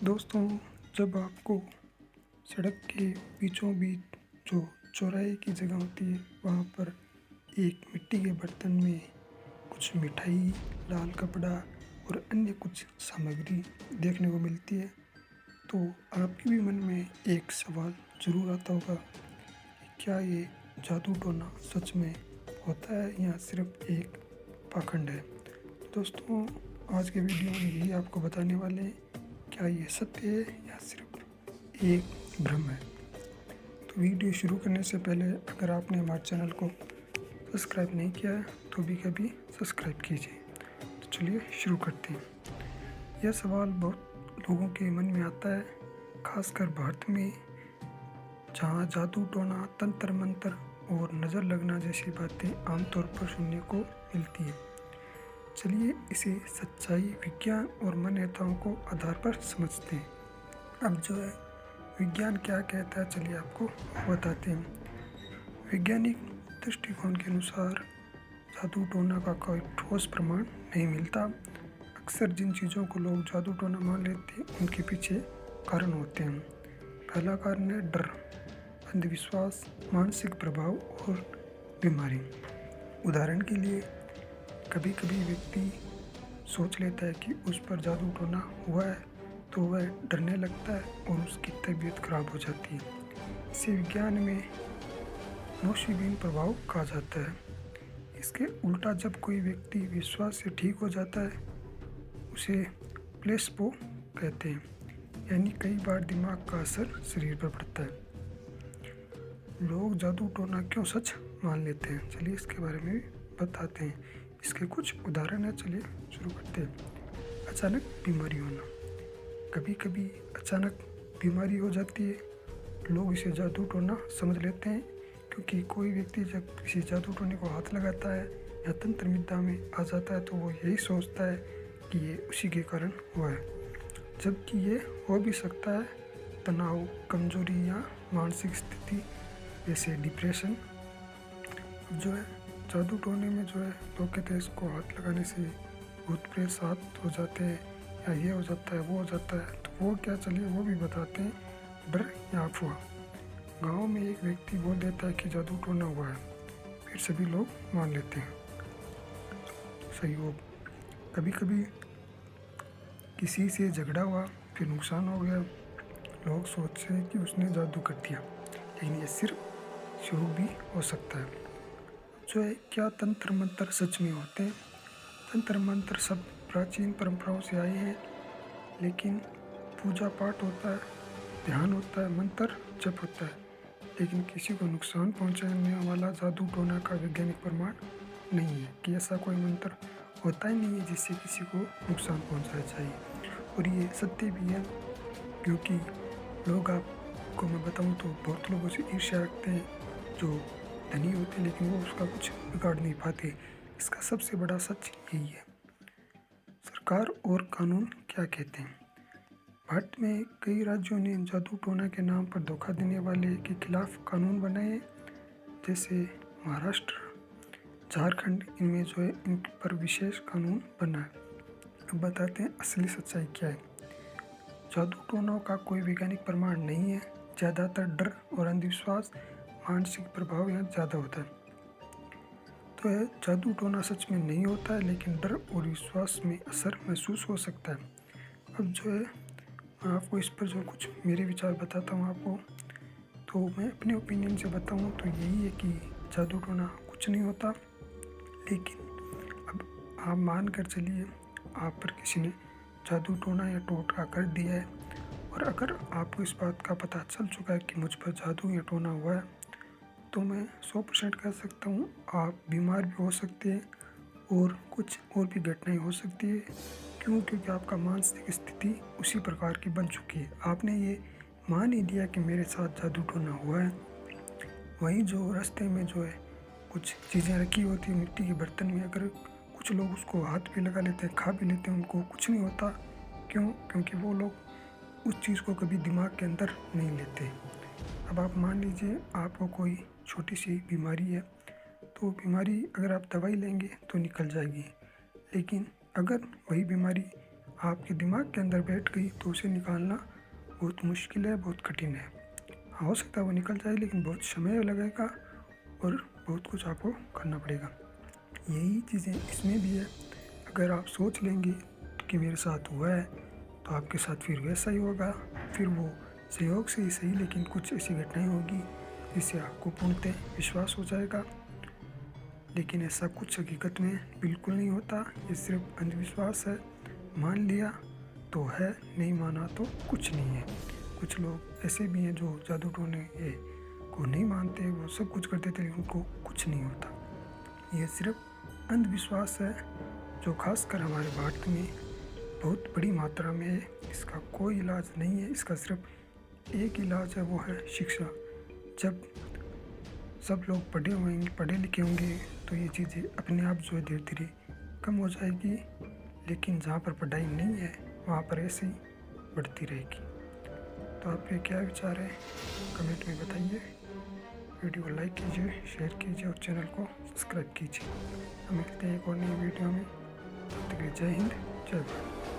दोस्तों, जब आपको सड़क के बीचों बीच जो चौराहे की जगह होती है वहाँ पर एक मिट्टी के बर्तन में कुछ मिठाई, लाल कपड़ा और अन्य कुछ सामग्री देखने को मिलती है तो आपके भी मन में एक सवाल ज़रूर आता होगा कि क्या ये जादू टोना सच में होता है या सिर्फ एक पाखंड है। दोस्तों, आज के वीडियो में यही आपको बताने वाले हैं क्या ये सत्य है या सिर्फ एक भ्रम है। तो वीडियो शुरू करने से पहले अगर आपने हमारे चैनल को सब्सक्राइब नहीं किया है तो भी कभी सब्सक्राइब कीजिए। तो चलिए शुरू करते हैं। यह सवाल बहुत लोगों के मन में आता है, खासकर भारत में जहाँ जादू टोना, तंत्र मंत्र और नज़र लगना जैसी बातें आमतौर पर सुनने को मिलती है। चलिए इसे सच्चाई, विज्ञान और मान्यताओं को आधार पर समझते हैं। अब जो है विज्ञान क्या कहता है, चलिए आपको बताते हैं। वैज्ञानिक दृष्टिकोण के अनुसार जादू टोना का कोई ठोस प्रमाण नहीं मिलता। अक्सर जिन चीज़ों को लोग जादू टोना मान लेते हैं उनके पीछे कारण होते हैं। पहला कारण है डर, अंधविश्वास, मानसिक प्रभाव और बीमारी। उदाहरण के लिए कभी कभी व्यक्ति सोच लेता है कि उस पर जादू टोना हुआ है तो वह डरने लगता है और उसकी तबीयत खराब हो जाती है। इसे विज्ञान में नोशिबीन प्रभाव कहा जाता है। इसके उल्टा जब कोई व्यक्ति विश्वास से ठीक हो जाता है उसे प्लेसबो कहते हैं, यानी कई बार दिमाग का असर शरीर पर पड़ता है। लोग जादू टोना क्यों सच मान लेते हैं, चलिए इसके बारे में भी बताते हैं। इसके कुछ उदाहरण है, चलिए शुरू करते हैं। अचानक बीमारी होना, कभी कभी अचानक बीमारी हो जाती है, लोग इसे जादू टोना समझ लेते हैं क्योंकि कोई व्यक्ति जब किसी जादू टोने को हाथ लगाता है या तंत्र विद्या में आ जाता है तो वो यही सोचता है कि ये उसी के कारण हुआ है, जबकि ये हो भी सकता है तनाव, कमजोरी या मानसिक स्थिति जैसे डिप्रेशन। जो है जादू टोने में जो है लोग कहते हैं इसको हाथ लगाने से भूत प्रेत साथ हो जाते हैं या ये हो जाता है वो हो जाता है, तो वो क्या, चलिए वो भी बताते हैं। डर या अफवाह, गांव में एक व्यक्ति बोल देता है कि जादू टोना हुआ है, फिर सभी लोग मान लेते हैं। सहयोग, कभी कभी किसी से झगड़ा हुआ, फिर नुकसान हो गया, लोग सोचते हैं कि उसने जादू कर दिया, लेकिन ये सिर्फ सहयोग भी हो सकता है। जो है क्या तंत्र मंत्र सच में होते हैं। तंत्र मंत्र सब प्राचीन परंपराओं से आए हैं, लेकिन पूजा पाठ होता है, ध्यान होता है, मंत्र जप होता है, लेकिन किसी को नुकसान पहुंचाने वाला जादू टोना का वैज्ञानिक प्रमाण नहीं है कि ऐसा कोई मंत्र होता ही नहीं है जिससे किसी को नुकसान पहुंचाया जाए। और ये सत्य भी है क्योंकि लोग, आपको मैं बताऊं तो बहुत लोगों से ईर्ष्या रखते हैं जो धनी होते हैं लेकिन वो उसका कुछ बिगाड़ नहीं पाते। इसका सबसे बड़ा सच यही है। सरकार और कानून क्या कहते हैं। भारत में कई राज्यों ने जादू टोना के नाम पर धोखा देने वाले के खिलाफ कानून बनाए हैं, जैसे महाराष्ट्र, झारखंड। इनमें जो है इन पर विशेष कानून बना है। अब बताते हैं असली सच्चाई क्या है। जादू टोना का कोई वैज्ञानिक प्रमाण नहीं है। ज़्यादातर डर और अंधविश्वास, मानसिक प्रभाव यहाँ ज़्यादा होता है। तो है जादू टोना सच में नहीं होता है, लेकिन डर और विश्वास में असर महसूस हो सकता है। अब जो है मैं आपको इस पर जो कुछ मेरे विचार बताता हूँ आपको, तो मैं अपने ओपिनियन से बताऊँ तो यही है कि जादू टोना कुछ नहीं होता। लेकिन अब आप मान कर चलिए आप पर किसी ने जादू टोना या टोटका कर दिया है, और अगर आपको इस बात का पता चल चुका है कि मुझ पर जादू या टोना हुआ है, तो मैं 100% कह सकता हूँ आप बीमार भी हो सकते हैं और कुछ और भी घटनाएं हो सकती है। क्यों? क्योंकि आपका मानसिक स्थिति उसी प्रकार की बन चुकी है। आपने ये मान ही लिया कि मेरे साथ जादू टोना हुआ है। वहीं जो रास्ते में जो है कुछ चीज़ें रखी होती है मिट्टी के बर्तन में, अगर कुछ लोग उसको हाथ भी लगा लेते हैं, खा भी लेते हैं, उनको कुछ नहीं होता। क्यों? क्योंकि वो लोग उस चीज़ को कभी दिमाग के अंदर नहीं लेते। अब आप मान लीजिए आपको कोई छोटी सी बीमारी है, तो बीमारी अगर आप दवाई लेंगे तो निकल जाएगी, लेकिन अगर वही बीमारी आपके दिमाग के अंदर बैठ गई तो उसे निकालना बहुत मुश्किल है, बहुत कठिन है। हो सकता है वो निकल जाए, लेकिन बहुत समय लगेगा और बहुत कुछ आपको करना पड़ेगा। यही चीज़ें इसमें भी है। अगर आप सोच लेंगे कि मेरे साथ हुआ है तो आपके साथ फिर वैसा ही होगा, फिर वो सहयोग से ही सही लेकिन कुछ ऐसी घटनाएं होगी जिससे आपको पूर्णतः विश्वास हो जाएगा। लेकिन ऐसा कुछ हकीकत में बिल्कुल नहीं होता, ये सिर्फ अंधविश्वास है। मान लिया तो है, नहीं माना तो कुछ नहीं है। कुछ लोग ऐसे भी हैं जो जादू टोने को नहीं मानते, वो सब कुछ करते थे लेकिन उनको कुछ नहीं होता। ये सिर्फ अंधविश्वास है जो खासकर हमारे भारत में बहुत बड़ी मात्रा में है। इसका कोई इलाज नहीं है, इसका सिर्फ एक इलाज है, वो है शिक्षा। जब सब लोग पढ़े लिखे होंगे तो ये चीज़ें अपने आप जो है धीरे धीरे कम हो जाएगी। लेकिन जहाँ पर पढ़ाई नहीं है वहाँ पर ऐसे ही बढ़ती रहेगी। तो आपके क्या विचार है कमेंट में बताइए। वीडियो को लाइक कीजिए, शेयर कीजिए और चैनल को सब्सक्राइब कीजिए। हम मिलते हैं एक और नई वीडियो में। तब तक के लिए जय हिंद, जय भारत।